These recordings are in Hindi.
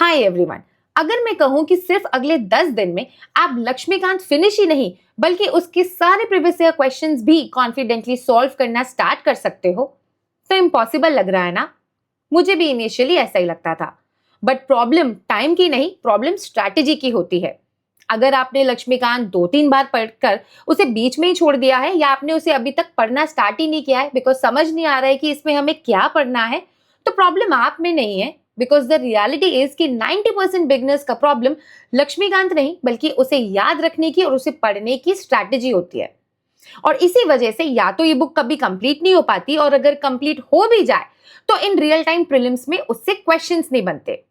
हाय एवरीवन, अगर मैं कहूं कि सिर्फ अगले 10 दिन में आप लक्ष्मीकांत फिनिश ही नहीं बल्कि उसके सारे प्रीवियस ईयर क्वेश्चंस भी कॉन्फिडेंटली सॉल्व करना स्टार्ट कर सकते हो, तो इम्पॉसिबल लग रहा है ना। मुझे भी इनिशियली ऐसा ही लगता था, बट प्रॉब्लम टाइम की नहीं, प्रॉब्लम स्ट्रैटेजी की होती है। अगर आपने लक्ष्मीकांत 2-3 बार पढ़कर उसे बीच में ही छोड़ दिया है, या आपने उसे अभी तक पढ़ना स्टार्ट ही नहीं किया है बिकॉज समझ नहीं आ रहा है कि इसमें हमें क्या पढ़ना है, तो प्रॉब्लम आप में नहीं है। बिकॉज द रियलिटी इज कि 90% बिगनर्स का प्रॉब्लम लक्ष्मीकांत नहीं बल्कि उसे याद रखने की और उसे पढ़ने की स्ट्रैटेजी होती है। और इसी वजह से या तो ये बुक कभी कंप्लीट नहीं हो पाती, और अगर कंप्लीट हो भी जाए तो इन रियल टाइम प्रीलिम्स में उससे क्वेश्चंस नहीं बनते।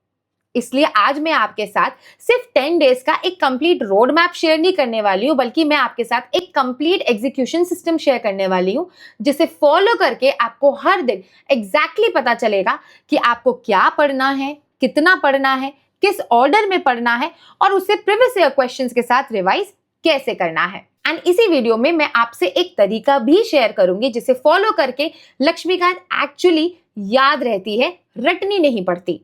इसलिए आज मैं आपके साथ सिर्फ 10 डेज का एक कंप्लीट रोड मैप शेयर नहीं करने वाली हूं, बल्कि मैं आपके साथ एक कंप्लीट एग्जीक्यूशन सिस्टम शेयर करने वाली हूं, जिसे फॉलो करके आपको हर दिन एग्जैक्टली पता चलेगा कि आपको क्या पढ़ना है, कितना पढ़ना है, किस ऑर्डर में पढ़ना है, और उसे प्रीवियस ईयर क्वेश्चंस के साथ रिवाइज कैसे करना है। एंड इसी वीडियो में मैं आपसे एक तरीका भी शेयर करूंगी जिसे फॉलो करके लक्ष्मीकांत एक्चुअली याद रहती है, रटनी नहीं पड़ती।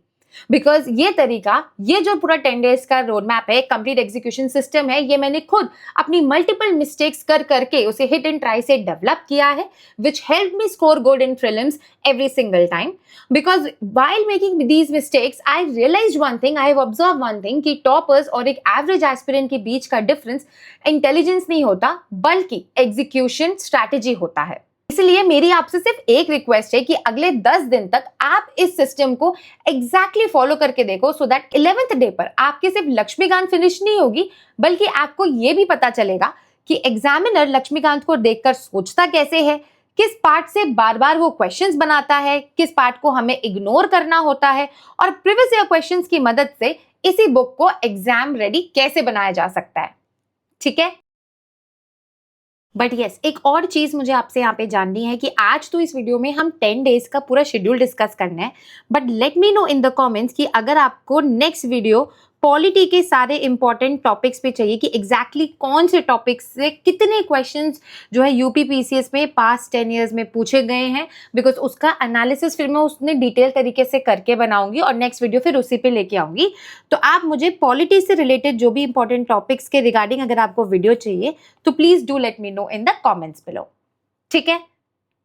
बिकॉज ये तरीका, ये जो पूरा 10 डेज का रोड मैप है, कंप्लीट एग्जीक्यूशन सिस्टम है, ये मैंने खुद अपनी मल्टीपल मिस्टेक्स कर करके उसे हिट एंड ट्राई से डेवलप किया है, which help me score good in prelims every single time. Because while making these mistakes, I realized one thing, I have observed one thing कि टॉपर्स और एक एवरेज एस्पिरेंट के बीच का डिफरेंस इंटेलिजेंस नहीं होता बल्कि एग्जीक्यूशन स्ट्रैटेजी होता है। इसलिए मेरी आपसे सिर्फ एक रिक्वेस्ट है कि अगले 10 दिन तक आप इस सिस्टम को एग्जैक्टली फॉलो करके देखो, सो दैट 11th डे पर आपके सिर्फ लक्ष्मीकांत फिनिश नहीं होगी बल्कि आपको यह भी पता चलेगा कि एग्जामिनर लक्ष्मीकांत को देखकर सोचता कैसे है, किस पार्ट से बार बार वो क्वेश्चंस बनाता है, किस पार्ट को हमें इग्नोर करना होता है, और प्रीवियस ईयर क्वेश्चंस की मदद से इसी बुक को एग्जाम रेडी कैसे बनाया जा सकता है। ठीक है, बट यस, एक और चीज मुझे आपसे यहाँ पे जाननी है कि आज तो इस वीडियो में हम 10 डेज का पूरा शेड्यूल डिस्कस करना है, but let me know in the comments कि अगर आपको नेक्स्ट वीडियो पॉलिटी के सारे इंपॉर्टेंट टॉपिक्स पे चाहिए कि एग्जैक्टली कौन से टॉपिक्स से कितने क्वेश्चंस जो है यूपी पीसीएस में पास्ट 10 ईयर्स में पूछे गए हैं, बिकॉज उसका एनालिसिस फिर मैं उसने डिटेल तरीके से करके बनाऊंगी और नेक्स्ट वीडियो फिर उसी पे लेके आऊंगी। तो आप मुझे पॉलिटी से रिलेटेड जो भी इंपॉर्टेंट टॉपिक्स के रिगार्डिंग अगर आपको वीडियो चाहिए तो please do let me know in the comments below. ठीक है,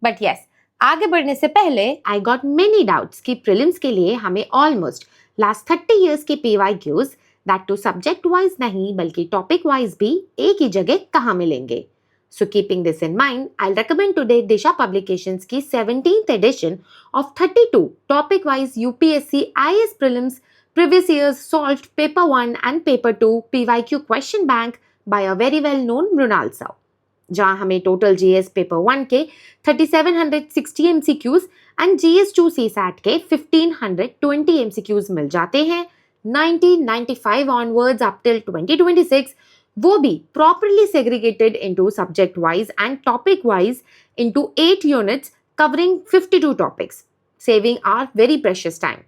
बट यस, आगे बढ़ने से पहले आई गॉट मेनी डाउट्स कि प्रीलिम्स के लिए हमें ऑलमोस्ट लास्ट 30 ईयर्स के PYQs, that too subject wise नहीं बल्कि टॉपिक वाइज भी एक ही जगह कहाँ मिलेंगे। So keeping this in mind, I recommend today Disha publications की 17th edition of 32 topic wise UPSC IAS prelims previous years solved paper 1 and paper 2 PYQ question bank by a very well known Mrinal sir, जहां हमें टोटल GS पेपर 1 के 3760 MCQs एंड GS2 CSAT के 1520 MCQs मिल जाते हैं 1995 ऑनवर्ड्स अप टिल 2026, वो भी properly segregated into subject wise and topic wise into 8 units covering 52 topics, saving our very precious time.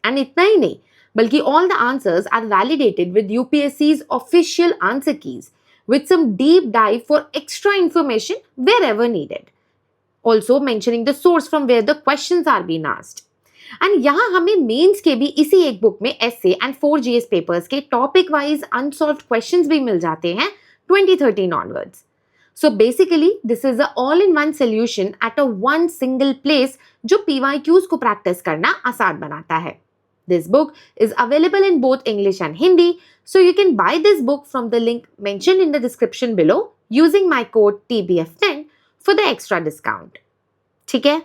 And इतना ही नहीं बल्कि all the answers are validated with UPSC's official answer keys with some deep dive for extra information wherever needed. Also mentioning the source from where the questions are being asked. And यहाँ हमें मेंस के भी इसी एक बुक में essay and 4 GS papers के topic wise unsolved questions भी मिल जाते हैं 2013 onwards. So basically this is a all-in-one solution at a one single place जो PYQs को practice करना आसान बनाता है। This book is available in both English and Hindi, so you can buy this book from the link mentioned in the description below using my code TBF10 for the extra discount. ठीक है?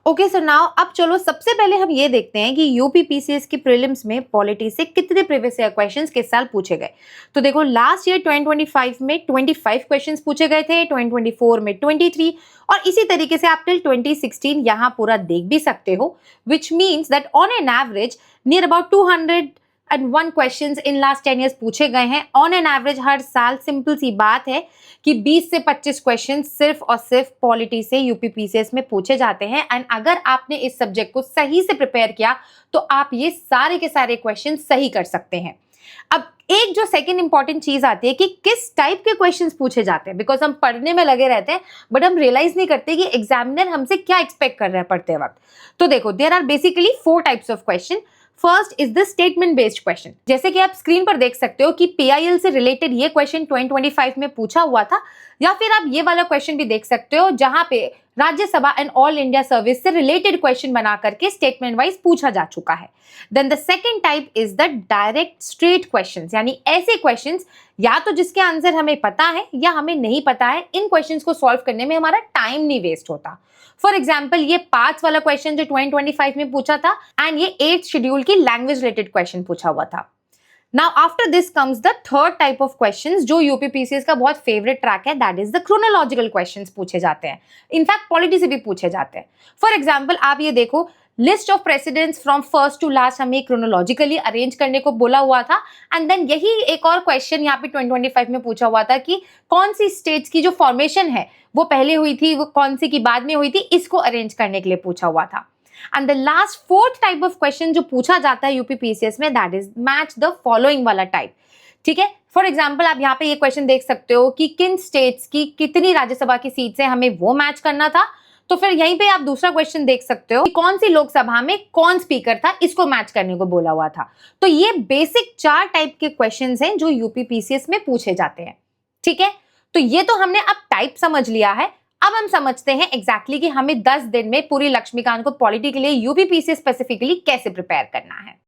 ओके सर, नाउ अब चलो सबसे पहले हम ये देखते हैं कि यूपी पीसीएस की प्रीलिम्स में पॉलिटी से कितने प्रीवियस ईयर क्वेश्चंस किस साल पूछे गए। तो देखो, लास्ट ईयर 2025 में 25 क्वेश्चंस पूछे गए थे, 2024 में 23, और इसी तरीके से आप टिल 2016 यहाँ पूरा देख भी सकते हो, which means that on an average near about 201 questions in last 10 years पूछे गए हैं ऑन एन एवरेज हर साल। सिंपल सी बात है कि 20 से 25 क्वेश्चन सिर्फ और सिर्फ पॉलिटी से यूपी पीसीएस में पूछे जाते हैं। एंड अगर आपने इस सब्जेक्ट को सही से प्रिपेयर किया तो आप ये सारे के सारे क्वेश्चन सही कर सकते हैं। अब एक जो सेकंड इंपॉर्टेंट चीज आती है कि किस टाइप के क्वेश्चंस पूछे जाते हैं, बिकॉज हम पढ़ने में लगे रहते हैं बट हम रियलाइज नहीं करते कि एग्जामिनर हमसे क्या एक्सपेक्ट कर रहा है पढ़ते वक्त। तो देखो, there are basically 4 types of question. First is the statement based question. जैसे कि आप स्क्रीन पर देख सकते हो कि पीआईएल से रिलेटेड ये क्वेश्चन 2025 में पूछा हुआ था, या फिर आप ये वाला क्वेश्चन भी देख सकते हो जहां पे Rajya Sabha and all India service से रिलेटेड क्वेश्चन बना करके स्टेटमेंट वाइज पूछा जा चुका है। Then the second type is the direct straight questions, यानी ऐसे क्वेश्चंस या तो जिसके आंसर हमें पता है या हमें नहीं पता है, इन क्वेश्चंस को सॉल्व करने में हमारा टाइम नहीं वेस्ट होता। फॉर एग्जाम्पल, ये 5 वाला क्वेश्चन जो 2025 में पूछा था, एंड ये 8th शेड्यूल की लैंग्वेज रिलेटेड क्वेश्चन पूछा हुआ था। Now after this comes the third type of questions जो यूपीपीसीएस का बहुत फेवरेट ट्रैक है, that is the chronological questions पूछे जाते हैं। इनफैक्ट पॉलिटी से भी पूछे जाते हैं। फॉर एग्जाम्पल, आप ये देखो, list of presidents from first to last हमें क्रोनोलॉजिकली अरेंज करने को बोला हुआ था, एंड देन यही एक और क्वेश्चन यहाँ पे 2025 में पूछा हुआ था कि कौन सी स्टेट्स की जो फॉर्मेशन है वो पहले हुई थी, वो कौन सी की बाद में हुई थी, इसको अरेंज करने के लिए पूछा हुआ था। And the last fourth type of question जो पूछा जाता है यूपीपीसीएस में, that is match the following वाला टाइप। ठीक है, फॉर एग्जाम्पल आप यहाँ पे ये क्वेश्चन देख सकते हो कि किन स्टेट्स की कितनी राज्यसभा की सीट है, हमें वो मैच करना था। तो फिर यहीं पे आप दूसरा क्वेश्चन देख सकते हो कि कौन सी लोकसभा में कौन स्पीकर था, इसको मैच करने को बोला हुआ था। तो ये बेसिक 4 टाइप के क्वेश्चंस हैं जो यूपीपीसीएस में पूछे जाते हैं। ठीक है, तो ये तो हमने अब टाइप समझ लिया है। अब हम समझते हैं एग्जैक्टली कि हमें 10 दिन में पूरी लक्ष्मीकांत को पॉलिटी के लिए यूपीपीसीएस स्पेसिफिकली कैसे प्रिपेयर करना है।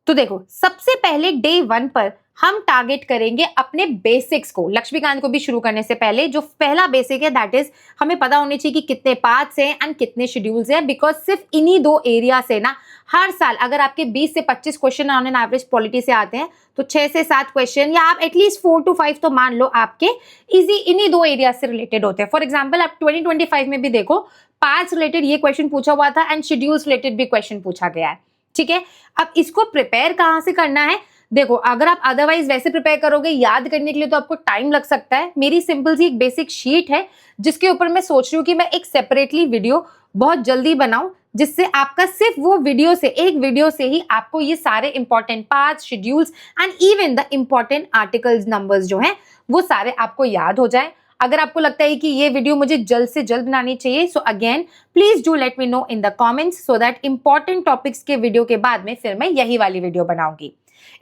तो देखो, सबसे पहले डे 1 पर हम टारगेट करेंगे अपने बेसिक्स को। लक्ष्मीकांत को भी शुरू करने से पहले जो पहला बेसिक है, दैट इज हमें पता होनी चाहिए कि कितने पार्ट्स हैं एंड कितने शेड्यूल्स हैं, बिकॉज सिर्फ इन्हीं 2 एरिया से ना हर साल अगर आपके 20 से 25 question on an average polity से आते हैं, तो 6 से 7 क्वेश्चन या आप एटलीस्ट 4 to 5 तो मान लो आपके इजी इन्हीं 2 एरिया से रिलेटेड होते हैं। फॉर एग्जाम्पल, आप 2025 में भी देखो, पार्ट्स रिलेटेड ये क्वेश्चन पूछा हुआ था एंड शेड्यूल्स रिलेटेड भी क्वेश्चन पूछा गया है। ठीक है, अब इसको प्रिपेयर कहां से करना है? देखो, अगर आप अदरवाइज वैसे प्रिपेयर करोगे याद करने के लिए तो आपको टाइम लग सकता है। मेरी सिंपल सी एक बेसिक शीट है जिसके ऊपर मैं सोच रही हूँ कि मैं एक सेपरेटली वीडियो बहुत जल्दी बनाऊं, जिससे आपका सिर्फ वो वीडियो से, एक वीडियो से ही आपको ये सारे important parts, schedules and even the important articles numbers जो हैं वो सारे आपको याद हो जाए। अगर आपको लगता है कि ये वीडियो मुझे जल्द से जल्द बनानी चाहिए, so again please do let me know in the comments so that important topics के वीडियो के बाद में फिर मैं यही वाली वीडियो बनाऊंगी।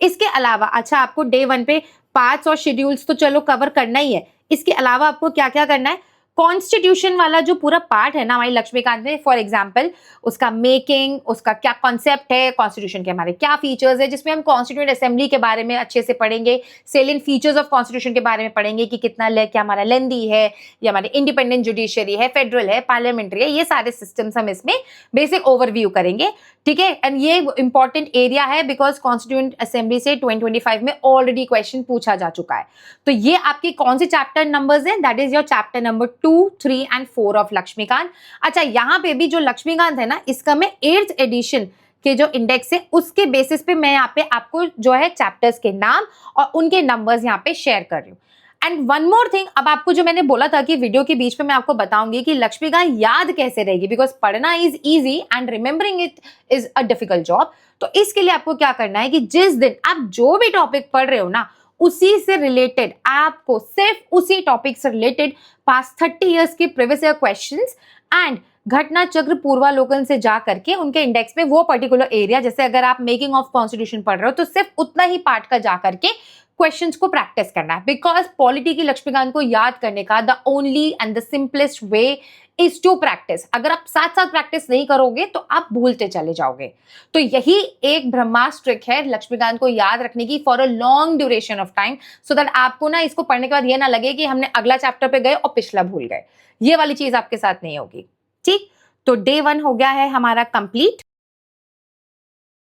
इसके अलावा अच्छा, आपको डे 1 पे पार्ट्स और शेड्यूल्स तो चलो कवर करना ही है, इसके अलावा आपको क्या क्या करना है? कॉन्स्टिट्यूशन वाला जो पूरा पार्ट है ना हमारी लक्ष्मीकांत में, फॉर एग्जाम्पल उसका मेकिंग, उसका क्या कॉन्सेप्ट है, कॉन्स्टिट्यूशन के हमारे क्या फीचर्स है, जिसमें हम कॉन्स्टिट्यूएंट असेंबली के बारे में अच्छे से पढ़ेंगे, सेलिएंट फीचर्स ऑफ कॉन्स्टिट्यूशन के बारे में पढ़ेंगे कि कितना क्या हमारा लेंदी है, या हमारे इंडिपेंडेंट जुडिशियरी है, फेडरल है, पार्लियामेंट्री है, ये सारे सिस्टम्स हम इसमें बेसिक ओवरव्यू करेंगे। ठीक है, एंड ये इंपॉर्टेंट एरिया है बिकॉज कॉन्स्टिट्यूएंट असेंबली से 2025 में ऑलरेडी क्वेश्चन पूछा जा चुका है। तो ये आपके कौन से चैप्टर नंबर्स हैं? That is your chapter number 2, 3 and 4 of Laxmikanth. अच्छा, यहाँ पे भी जो लक्ष्मीकांत है ना, इसका मैं 8th एडिशन के जो इंडेक्स है उसके बेसिस पे मैं यहाँ पे आपको जो है चैप्टर्स के नाम और उनके नंबर्स यहाँ पे शेयर कर रही हूँ। एंड वन मोर थिंग, अब आपको जो मैंने बोला था कि वीडियो के बीच में मैं आपको बताऊंगी कि लक्ष्मीकांत याद कैसे रहेगी, बिकॉज पढ़ना is easy and remembering it is a difficult job. तो इसके लिए आपको क्या करना है कि जिस दिन आप जो भी टॉपिक पढ़ रहे हो ना, उसी से रिलेटेड आपको सिर्फ उसी टॉपिक से रिलेटेड पास्ट 30 इयर्स के प्रीवियस ईयर क्वेश्चंस एंड घटना चक्र पूर्वालोकन से जा करके उनके इंडेक्स में वो पर्टिकुलर एरिया, जैसे अगर आप मेकिंग ऑफ कॉन्स्टिट्यूशन पढ़ रहे हो तो सिर्फ उतना ही पार्ट का जा करके क्वेश्चंस को प्रैक्टिस करना है। बिकॉज पॉलिटी की लक्ष्मीकांत को याद करने का the only and the simplest way is to practise. अगर आप साथ साथ प्रैक्टिस नहीं करोगे तो आप भूलते चले जाओगे। तो यही एक ब्रह्मास्त्र ट्रिक है लक्ष्मीकांत को याद रखने की for a long duration of time, so that आपको ना इसको पढ़ने के बाद ये ना लगे कि हमने अगला चैप्टर पे गए और पिछला भूल गए। ये वाली चीज आपके साथ नहीं होगी। ठीक, तो डे 1 हो गया है हमारा कंप्लीट।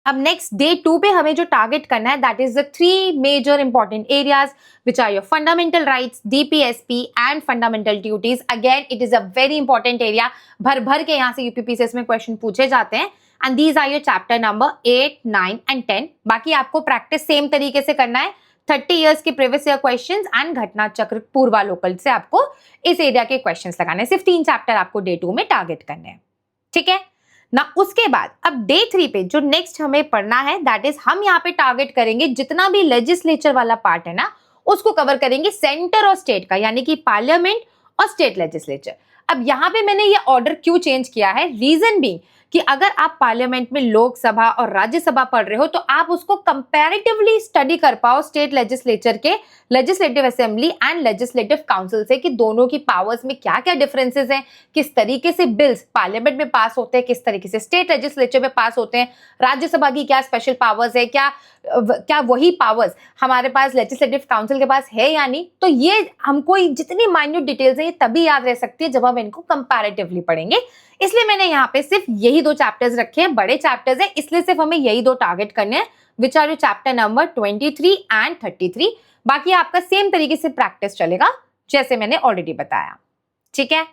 अब नेक्स्ट डे 2 पे हमें जो टारगेट करना है, that is the 3 major important areas which are your fundamental rights, DPSP and fundamental duties. Again it is a very important area, भर भर के यहाँ से यूपीपीसीएस में क्वेश्चन पूछे जाते हैं। And these are your chapter number 8, 9 and 10। बाकी आपको प्रैक्टिस सेम तरीके से करना है, 30 इयर्स के प्रीवियस ईयर क्वेश्चंस एंड घटना चक्र पूर्वालोकन से आपको इस एरिया के क्वेश्चंस लगाने हैं। सिर्फ 3 चैप्टर आपको डे 2 में टारगेट करने हैं। ठीक है, ना उसके बाद अब डे 3 पे जो नेक्स्ट हमें पढ़ना है दैट इज हम यहाँ पे टारगेट करेंगे जितना भी लेजिस्लेचर वाला पार्ट है ना उसको कवर करेंगे सेंटर और स्टेट का, यानी कि पार्लियामेंट और स्टेट लेजिस्लेचर। अब यहाँ पे मैंने ये ऑर्डर क्यों चेंज किया है, रीजन बीइंग कि अगर आप पार्लियामेंट में लोकसभा और राज्यसभा पढ़ रहे हो तो आप उसको कंपैरेटिवली स्टडी कर पाओ स्टेट लेजिस्लेचर के legislative assembly and legislative council से कि दोनों की पावर्स में क्या क्या डिफरेंसेस हैं, किस तरीके से बिल्स पार्लियामेंट में पास होते हैं, किस तरीके से स्टेट लेजिस्लेचर में पास होते हैं, राज्यसभा की क्या स्पेशल पावर्स है, क्या वही पावर्स हमारे पास लेजिस्लेटिव काउंसिल के पास है या नहीं। तो ये हमको जितनी माइन्यूट डिटेल्स है ये तभी याद रह सकती है जब हम इनको कंपैरेटिवली पढ़ेंगे। इसलिए मैंने यहाँ पे सिर्फ यही 2 चैप्टर्स रखे हैं, बड़े चैप्टर्स हैं, इसलिए सिर्फ हमें यही 2 टारगेट करने हैं, which are your chapter number 23 and 33। बाकी आपका सेम तरीके से प्रैक्टिस चलेगा जैसे मैंने ऑलरेडी बताया, ठीक है।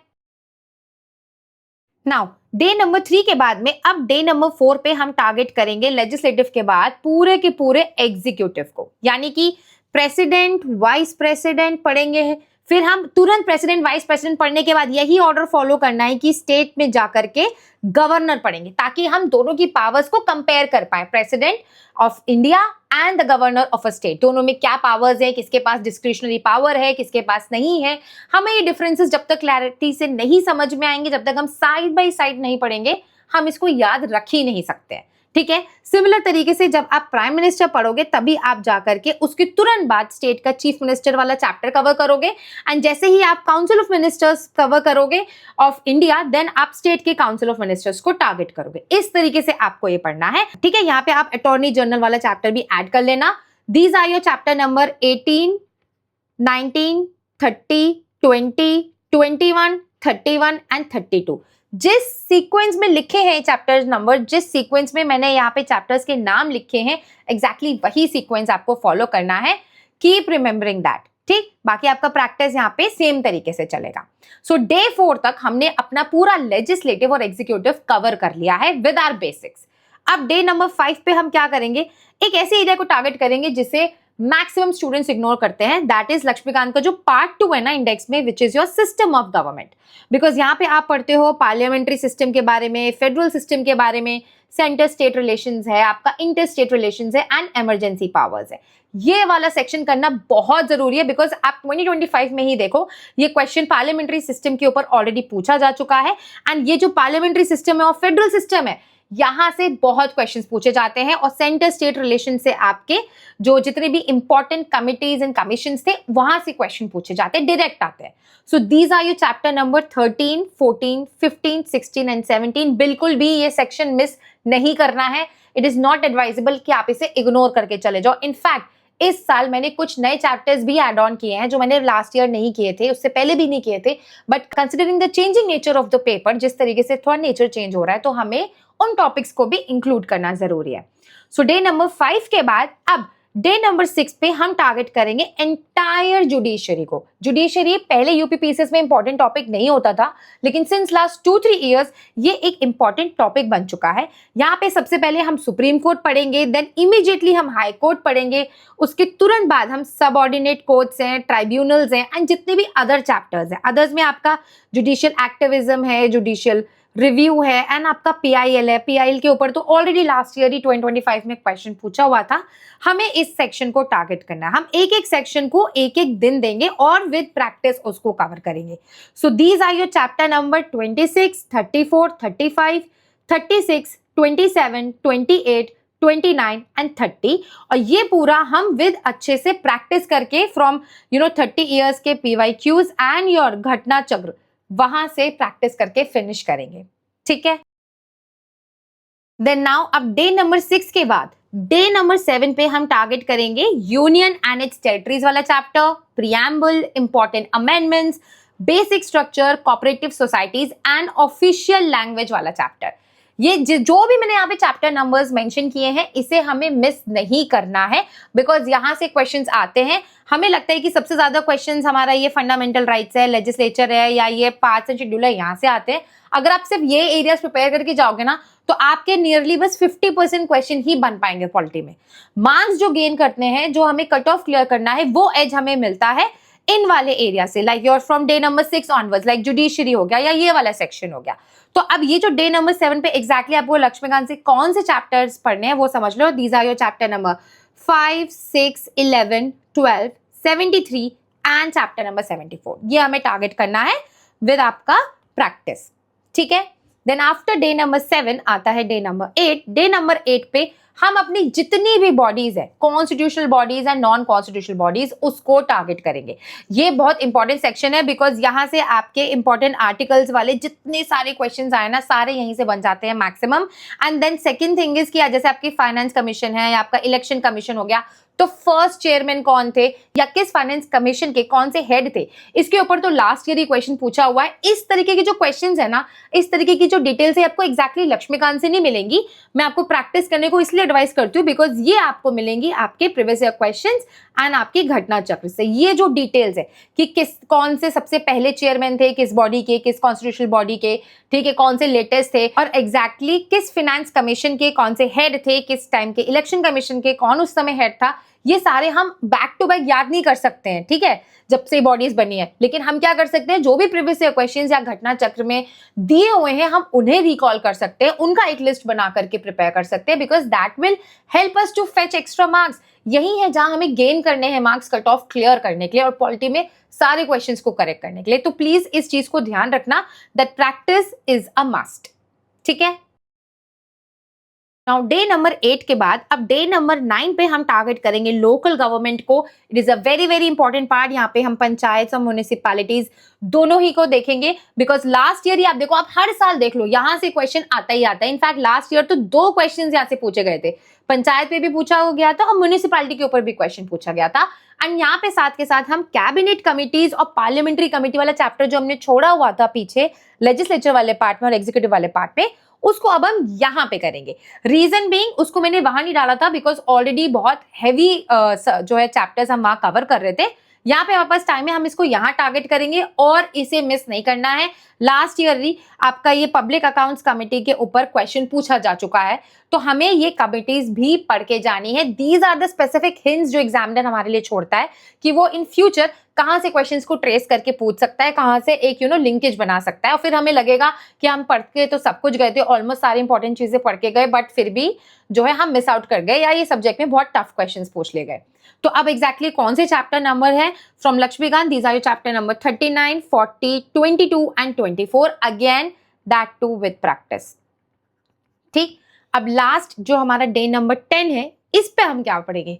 नाउ डे नंबर 3 के बाद में अब डे नंबर 4 पे हम टारगेट करेंगे लेजिस्लेटिव के बाद पूरे के पूरे एग्जीक्यूटिव को, यानी कि प्रेसिडेंट वाइस प्रेसिडेंट पढ़ेंगे। फिर हम तुरंत प्रेसिडेंट वाइस प्रेसिडेंट पढ़ने के बाद यही ऑर्डर फॉलो करना है कि स्टेट में जाकर के गवर्नर पढ़ेंगे ताकि हम दोनों की पावर्स को कंपेयर कर पाए, president of India and the governor of a state, दोनों में क्या पावर्स है, किसके पास डिस्क्रिशनरी पावर है, किसके पास नहीं है। हमें ये डिफरेंसेस जब तक क्लैरिटी से नहीं समझ में आएंगे, जब तक हम साइड बाय साइड नहीं पढ़ेंगे, हम इसको याद रख ही नहीं सकते हैं, ठीक है। सिमिलर तरीके से जब आप प्राइम मिनिस्टर पढ़ोगे तभी आप जाकर के उसके तुरंत बाद स्टेट का चीफ मिनिस्टर वाला चैप्टर कवर करोगे, एंड जैसे ही आप काउंसिल ऑफ मिनिस्टर्स कवर करोगे ऑफ इंडिया देन आप स्टेट के काउंसिल ऑफ मिनिस्टर्स को टारगेट करोगे। इस तरीके से आपको ये पढ़ना है, ठीक है। यहाँ पे आप अटॉर्नी जनरल वाला चैप्टर भी ऐड कर लेना। These are your chapter number 18, 19, 30, 20, 21, 31 and 32। जिस सीक्वेंस में लिखे हैं चैप्टर्स नंबर, जिस सीक्वेंस में मैंने यहाँ पे चैप्टर्स के नाम लिखे हैं एग्जैक्टली वही सीक्वेंस आपको फॉलो करना है। कीप रिमेंबरिंग दैट, ठीक। बाकी आपका प्रैक्टिस यहाँ पे सेम तरीके से चलेगा। सो डे 4 तक हमने अपना पूरा लेजिस्लेटिव और एग्जीक्यूटिव कवर कर लिया है विद आवर बेसिक्स। अब डे नंबर 5 पे हम क्या करेंगे, एक ऐसे एरिया को टारगेट करेंगे जिसे मैक्सिमम स्टूडेंट्स इग्नोर करते हैं, दैट इज लक्ष्मीकांत का जो पार्ट 2 है ना इंडेक्स में, which is your system of government. Because यहाँ पे आप पढ़ते हो पार्लियामेंट्री सिस्टम के बारे में, फेडरल सिस्टम के बारे में, सेंटर स्टेट रिलेशंस है, आपका इंटर स्टेट रिलेशंस है एंड इमरजेंसी पावर्स है। ये वाला सेक्शन करना बहुत जरूरी है बिकॉज आप 2025 में ही देखो ये क्वेश्चन पार्लियामेंट्री सिस्टम के ऊपर ऑलरेडी पूछा जा चुका है, एंड ये जो पार्लियामेंट्री सिस्टम है और फेडरल सिस्टम है यहां से बहुत क्वेश्चंस पूछे जाते हैं, और सेंटर स्टेट रिलेशन से आपके जो जितने भी इंपॉर्टेंट कमिटीज एंड कमीशंस थे वहां से क्वेश्चन पूछे जाते हैं, डायरेक्ट आते हैं। So these are your chapter number 13, 14, 15, 16 and 17। बिल्कुल भी ये सेक्शन मिस नहीं करना है। इट इज नॉट एडवाइजेबल कि आप इसे इग्नोर करके चले जाओ। इनफैक्ट इस साल मैंने कुछ नए चैप्टर्स भी ऐड ऑन किए हैं जो मैंने लास्ट ईयर नहीं किए थे, उससे पहले भी नहीं किए थे, but considering the changing nature of the paper, जिस तरीके से थोड़ा नेचर चेंज हो रहा है तो हमें उन टॉपिक्स को भी इंक्लूड करना जरूरी है। सो डे नंबर 5 के बाद अब डे नंबर 6 पे हम टारगेट करेंगे एंटायर जुडिशरी को। जुडिशरी पहले यूपीपीसीएस में इंपॉर्टेंट टॉपिक नहीं होता था, लेकिन सिंस लास्ट 2-3 इयर्स ये एक इंपॉर्टेंट टॉपिक बन चुका है। यहाँ पे सबसे पहले हम सुप्रीम कोर्ट पढ़ेंगे, देन इमीडिएटली हम हाई कोर्ट पढ़ेंगे, उसके तुरंत बाद हम सबऑर्डिनेट कोर्ट्स हैं, ट्राइब्यूनल्स हैं एंड जितने भी अदर चैप्टर्स हैं। अदर्स में आपका जुडिशियल एक्टिविज्म है, जुडिशियल रिव्यू है एंड आपका पीआईएल है। पीआईएल के ऊपर तो ऑलरेडी लास्ट ईयर ही 2025 में क्वेश्चन पूछा हुआ था। हमें इस सेक्शन को टारगेट करना है। हम एक एक सेक्शन को एक एक दिन देंगे और विद प्रैक्टिस उसको कवर करेंगे। So these are your chapter number 26, 34, 35, 36, 27, 28, 29 and 30। और ये पूरा हम विद अच्छे से प्रैक्टिस करके फ्रॉम 30 इयर्स के पीवाईक्यूज एंड योर घटना चक्र वहां से प्रैक्टिस करके फिनिश करेंगे, ठीक है। देन नाउ अब डे नंबर 6 के बाद डे नंबर 7 पे हम टारगेट करेंगे यूनियन एंड इट्स टेरिटरीज वाला chapter, preamble, important amendments, basic structure, cooperative societies and official language वाला चैप्टर। ये जो भी मैंने यहाँ पे चैप्टर नंबर्स मेंशन किए हैं इसे हमें मिस नहीं करना है बिकॉज यहाँ से क्वेश्चंस आते हैं। हमें लगता है कि सबसे ज्यादा क्वेश्चंस हमारा ये फंडामेंटल राइट्स है, लेजिस्लेचर है या ये पार्ट्स एंड शेड्यूल है, यहाँ से आते हैं। अगर आप सिर्फ ये एरियाज प्रिपेयर करके जाओगे ना तो आपके नियरली बस 50% क्वेश्चन ही बन पाएंगे पॉलिटी में। मार्क्स जो गेन करते हैं, जो हमें कट ऑफ क्लियर करना है, वो एज हमें मिलता है इन वाले एरिया से, like your from day number 6 onwards, like judiciary हो गया या ये वाला सेक्शन हो गया। तो अब ये जो डे नंबर 7 पे एग्जैक्टली आपको लक्ष्मीकांत से कौन से चैप्टर्स पढ़ने हैं वो समझ लो। These are your chapter number 5, 6, 11, 12, 73 and chapter number 74। ये हमें टारगेट करना है विद आपका प्रैक्टिस, ठीक है। देन आफ्टर डे नंबर 7 आता है डे नंबर 8। डे नंबर 8 पे हम अपनी जितनी भी बॉडीज है, constitutional bodies and non constitutional bodies, उसको टारगेट करेंगे। ये बहुत इंपॉर्टेंट सेक्शन है बिकॉज यहाँ से आपके इंपॉर्टेंट आर्टिकल्स वाले जितने सारे क्वेश्चंस आए ना, सारे यहीं से बन जाते हैं maximum. And then second thing is कि जैसे आपकी फाइनेंस कमीशन है या आपका इलेक्शन कमीशन हो गया, तो फर्स्ट चेयरमैन कौन थे या किस फाइनेंस कमीशन के कौन से हेड थे, इसके ऊपर तो लास्ट ईयर ही क्वेश्चन पूछा हुआ है। इस तरीके के जो क्वेश्चंस है ना, इस तरीके की जो डिटेल्स है आपको एग्जैक्टली लक्ष्मीकांत से नहीं मिलेंगी। मैं आपको प्रैक्टिस करने को इसलिए एडवाइस करती हूँ बिकॉज ये आपको मिलेंगी आपके प्रीवियस ईयर क्वेश्चंस एंड आपकी घटना चक्र से। ये जो डिटेल्स है कि किस कौन से सबसे पहले चेयरमैन थे, किस बॉडी के, किस कॉन्स्टिट्यूशनल बॉडी के, ठीक है, कौन से लेटेस्ट थे, और एग्जैक्टली किस फाइनेंस कमीशन के कौन से हेड थे, किस टाइम के इलेक्शन कमीशन के कौन उस समय हेड था, ये सारे हम बैक टू बैक याद नहीं कर सकते हैं, ठीक है, जब से बॉडीज बनी है। लेकिन हम क्या कर सकते हैं, जो भी प्रीवियस ईयर क्वेश्चंस या घटना चक्र में दिए हुए हैं हम उन्हें रिकॉल कर सकते हैं, उनका एक लिस्ट बना करके प्रिपेयर कर सकते हैं because that will help us to fetch extra marks. यही है जहां हमें गेन करने हैं मार्क्स कट ऑफ क्लियर करने के लिए और पॉलिटी में सारे क्वेश्चंस को करेक्ट करने के लिए। तो प्लीज इस चीज को ध्यान रखना that practice is a must, ठीक है। नाउ डे नंबर 8 के बाद अब डे नंबर 9 पे हम टारगेट करेंगे लोकल गवर्नमेंट को। It is a very very important part. यहाँ पे हम पंचायत और म्युनिसिपैलिटीज दोनों ही को देखेंगे बिकॉज लास्ट ईयर ही आप देखो, आप हर साल देख लो, यहाँ से क्वेश्चन आता ही आता है। इनफैक्ट लास्ट ईयर तो 2 क्वेश्चन यहाँ से पूछे गए थे, पंचायत में भी पूछा गया था और म्युनिसिपैलिटी के ऊपर भी क्वेश्चन पूछा गया था। एंड यहाँ पे साथ के साथ हम कैबिनेट कमिटीज और पार्लियामेंट्री कमिटी वाला चैप्टर जो हमने छोड़ा हुआ था पीछे लेजिस्लेचर वाले पार्ट में और एग्जीक्यूटिव वाले पार्ट में, उसको अब हम यहाँ पे करेंगे। रीजन बीइंग उसको मैंने वहां नहीं डाला था बिकॉज ऑलरेडी बहुत हैवी जो है चैप्टर्स हम वहां कवर कर रहे थे। यहाँ पे हमारे पास टाइम है, हम इसको यहाँ टारगेट करेंगे और इसे मिस नहीं करना है। लास्ट ईयर ही आपका ये पब्लिक अकाउंट्स कमेटी के ऊपर क्वेश्चन पूछा जा चुका है, तो हमें ये कमिटीज भी पढ़ के जानी है। These are the specific hints जो एग्जामिनर हमारे लिए छोड़ता है कि वो इन फ्यूचर कहां से क्वेश्चंस को ट्रेस करके पूछ सकता है, कहां से एक लिंकेज बना सकता है। और फिर हमें लगेगा कि हम पढ़ के तो सब कुछ गए थे, ऑलमोस्ट सारी इंपॉर्टेंट चीजें पढ़ के गए, बट फिर भी जो है हम मिस आउट कर गए या ये सब्जेक्ट में बहुत टफ क्वेश्चंस पूछ ले गए। तो अब एग्जैक्टली कौन से चैप्टर नंबर है from Laxmikanth, these are your chapter number 39, 40, 22 and 24, again that too with practice, ठीक। अब लास्ट जो हमारा डे नंबर 10 है, इस पे हम क्या पढ़ेंगे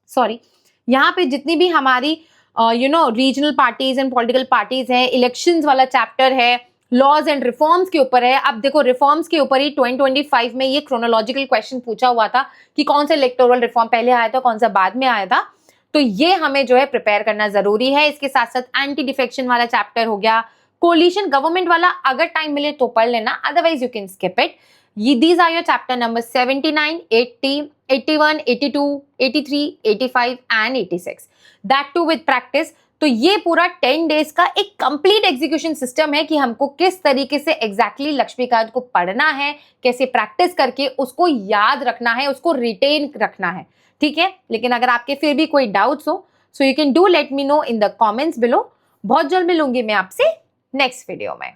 सॉरी, यहाँ पे जितनी भी हमारी regional parties and political parties हैं, इलेक्शंस वाला चैप्टर है, लॉज एंड रिफॉर्म्स के ऊपर है। अब देखो रिफॉर्म्स के ऊपर ही 2025 में ये क्रोनोलॉजिकल क्वेश्चन पूछा हुआ था कि कौन सा इलेक्टोरल रिफॉर्म पहले आया था, कौन सा बाद में आया था, तो ये हमें जो है प्रिपेयर करना जरूरी है। इसके साथ साथ एंटी डिफेक्शन वाला चैप्टर हो गया, कोलिशन गवर्नमेंट वाला अगर टाइम मिले तो पढ़ लेना, otherwise you can skip it. These are your chapter number 79, 80, 81, 82, 83, 85 and 86. That too with practice. तो ये पूरा 10 डेज का एक कंप्लीट एग्जीक्यूशन सिस्टम है कि हमको किस तरीके से एग्जैक्टली लक्ष्मीकांत को पढ़ना है, कैसे प्रैक्टिस करके उसको याद रखना है, उसको रिटेन रखना है, ठीक है। लेकिन अगर आपके फिर भी कोई डाउट्स हो, so you can do let me know in the comments below. बहुत जल्द मिलूंगी मैं आपसे नेक्स्ट वीडियो में।